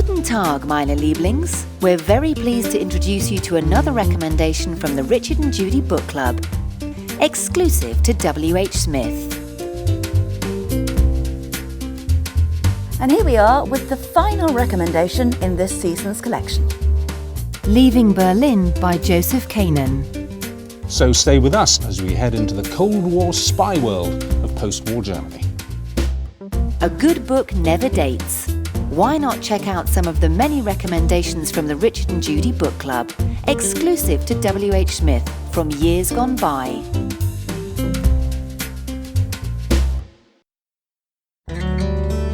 Guten Tag, meine Lieblings. We're very pleased to introduce you to another recommendation from the Richard and Judy Book Club, exclusive to WHSmith. And here we are with the final recommendation in this season's collection. Leaving Berlin by Joseph Kanon. So stay with us as we head into the Cold War spy world of post-war Germany. A good book never dates. Why not check out some of the many recommendations from the Richard and Judy Book Club, exclusive to WHSmith from years gone by.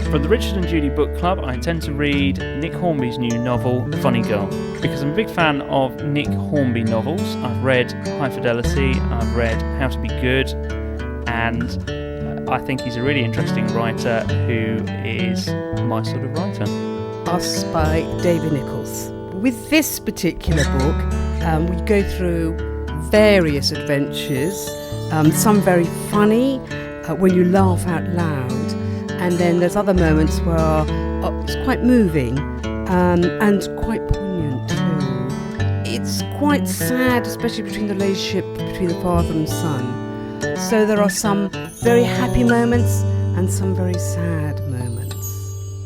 From the Richard and Judy Book Club, I intend to read Nick Hornby's new novel, Funny Girl, because I'm a big fan of Nick Hornby novels. I've read High Fidelity, I've read How to Be Good, and I think he's a really interesting writer who is my sort of writer. Us by David Nichols. With this particular book, we go through various adventures, some very funny, when you laugh out loud, and then there's other moments where it's quite moving and quite poignant too. It's quite sad, especially between the relationship between the father and son. So there are some very happy moments and some very sad moments.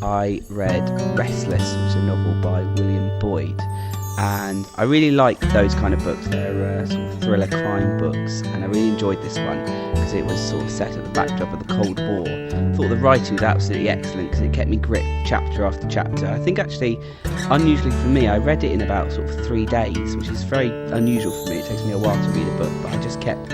I read Restless, which is a novel by William Boyd, and I really like those kind of books. They're sort of thriller crime books, and I really enjoyed this one because it was sort of set at the backdrop of the Cold War. I thought the writing was absolutely excellent because it kept me gripped chapter after chapter. I think actually, unusually for me, I read it in about sort of 3 days, which is very unusual for me. It takes me a while to read a book, but I just kept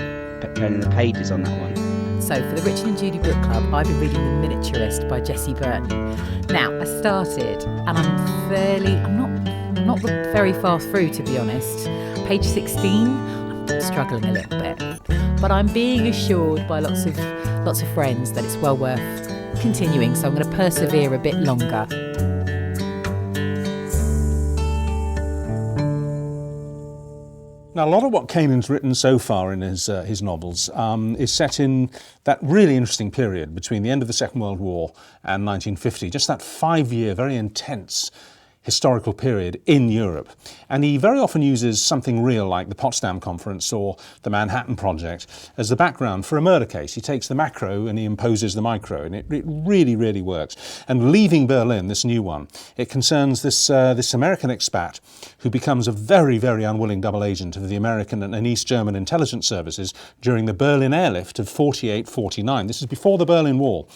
turning the pages on that one. So for the Richard and Judy Book Club, I've been reading The Miniaturist by Jessie Burton. Now, I started, and I'm not very far through, to be honest. Page 16, I'm struggling a little bit. But I'm being assured by lots of friends that it's well worth continuing, so I'm going to persevere a bit longer. Now, a lot of what Kanon's written so far in his novels is set in that really interesting period between the end of the Second World War and 1950, just that 5-year, very intense historical period in Europe. And he very often uses something real like the Potsdam Conference or the Manhattan Project as the background for a murder case. He takes the macro and he imposes the micro, and it really, really works. And Leaving Berlin, this new one, it concerns this American expat who becomes a very, very unwilling double agent of the American and East German intelligence services during the Berlin airlift of 48-49. This is before the Berlin Wall.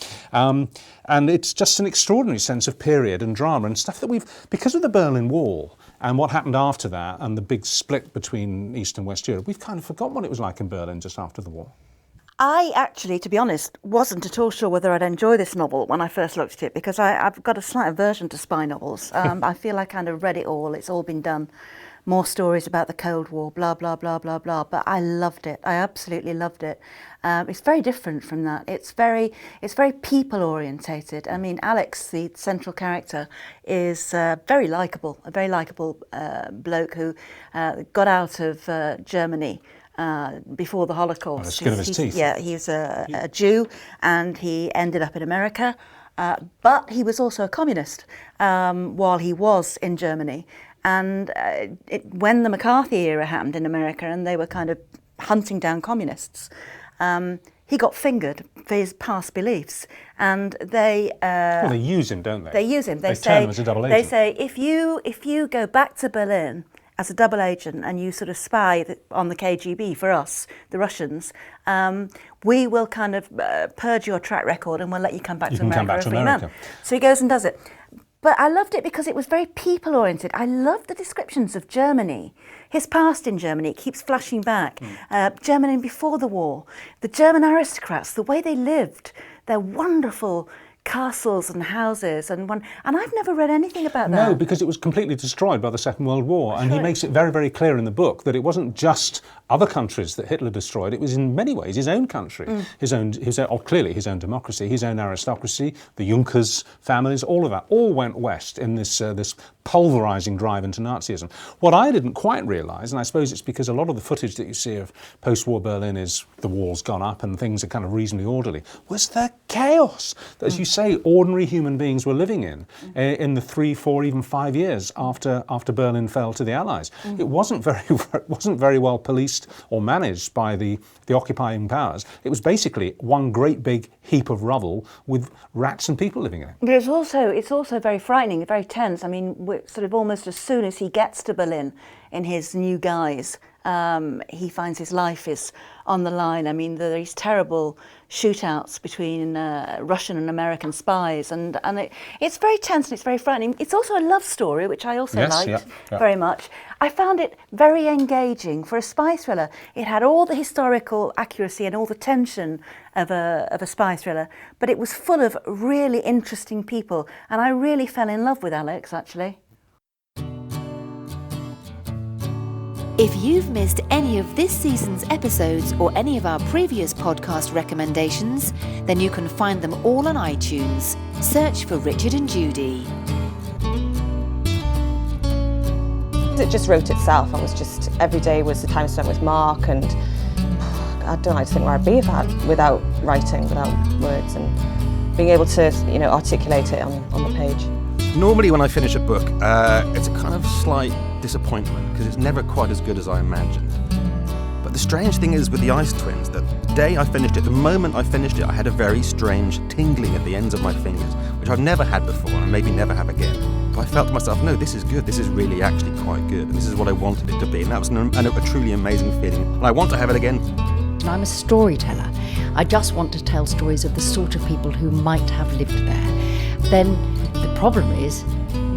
And it's just an extraordinary sense of period and drama and stuff that because of the Berlin Wall and what happened after that and the big split between East and West Europe, we've kind of forgotten what it was like in Berlin just after the war. I actually, to be honest, wasn't at all sure whether I'd enjoy this novel when I first looked at it, because I've got a slight aversion to spy novels. I feel I kind of read it all. It's all been done. More stories about the Cold War, blah, blah, blah, blah, blah. But I loved it. I absolutely loved it. It's very different from that. It's very people-orientated. I mean, Alex, the central character, is very likeable, a very likeable bloke who got out of Germany before the Holocaust. On the skin of his teeth. Yeah, he was a Jew, and he ended up in America. But he was also a communist while he was in Germany. And when the McCarthy era happened in America and they were kind of hunting down communists, he got fingered for his past beliefs. And they use him, don't they? They use him. They turn him as a double agent. They say, if you go back to Berlin as a double agent and you sort of spy on the KGB for us, the Russians, we will kind of purge your track record and we'll let you come back to America as a free man. So he goes and does it. But I loved it because it was very people-oriented. I loved the descriptions of Germany, his past in Germany. It keeps flashing back. Germany before the war, the German aristocrats, the way they lived, their wonderful castles and houses, and I've never read anything about that. No, because it was completely destroyed by the Second World War, and right. He makes it very, very clear in the book that it wasn't just other countries that Hitler destroyed, it was in many ways his own country, clearly his own democracy, his own aristocracy, the Junkers families, all of that, all went west in this pulverising drive into Nazism. What I didn't quite realise, and I suppose it's because a lot of the footage that you see of post-war Berlin is the wall's gone up and things are kind of reasonably orderly, was the chaos that, as you say, ordinary human beings were living in the 3, 4, even 5 years after Berlin fell to the Allies. It wasn't very well policed or managed by the occupying powers. It was basically one great big heap of rubble with rats and people living in it. But it's also very frightening, very tense. I mean, sort of almost as soon as he gets to Berlin in his new guise, he finds his life is on the line. I mean, there are these terrible shootouts between Russian and American spies, and it's very tense and it's very frightening. It's also a love story, which I also liked very much. I found it very engaging for a spy thriller. It had all the historical accuracy and all the tension of a spy thriller, but it was full of really interesting people, and I really fell in love with Alex, actually. If you've missed any of this season's episodes or any of our previous podcast recommendations, then you can find them all on iTunes. Search for Richard and Judy. It just wrote itself. Every day was the time spent with Mark, and I don't like to think where I'd be without writing, without words, and being able to, articulate it on the page. Normally when I finish a book, it's a kind of slight disappointment because it's never quite as good as I imagined. But the strange thing is with the Ice Twins, that the day I finished it, the moment I finished it, I had a very strange tingling at the ends of my fingers, which I've never had before and maybe never have again. But I felt to myself, no, this is good, this is really actually quite good, and this is what I wanted it to be, and that was a truly amazing feeling, and I want to have it again. I'm a storyteller. I just want to tell stories of the sort of people who might have lived there. Then the problem is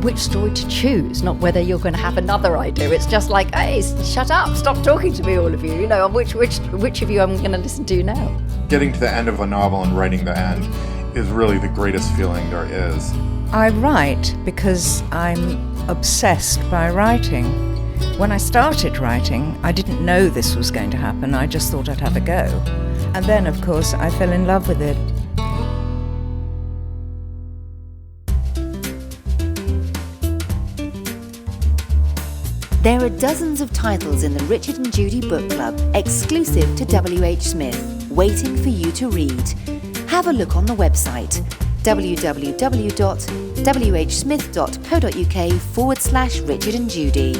which story to choose, not whether you're going to have another idea. It's just like, hey, shut up, stop talking to me, all of you. Which of you I'm going to listen to now? Getting to the end of a novel and writing the end is really the greatest feeling there is. I write because I'm obsessed by writing. When I started writing, I didn't know this was going to happen. I just thought I'd have a go. And then, of course, I fell in love with it. There are dozens of titles in the Richard and Judy Book Club, exclusive to WHSmith, waiting for you to read. Have a look on the website, www.whsmith.co.uk/Richard and Judy.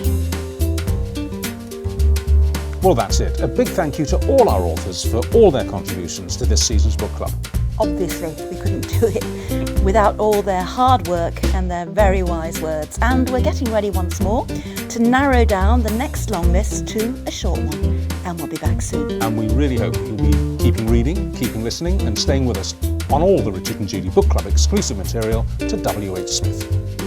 Well, that's it. A big thank you to all our authors for all their contributions to this season's book club. Obviously, we couldn't do it without all their hard work and their very wise words. And we're getting ready once more to narrow down the next long list to a short one. And we'll be back soon. And we really hope you'll be keeping reading, keeping listening, and staying with us on all the Richard and Judy Book Club exclusive material to WHSmith.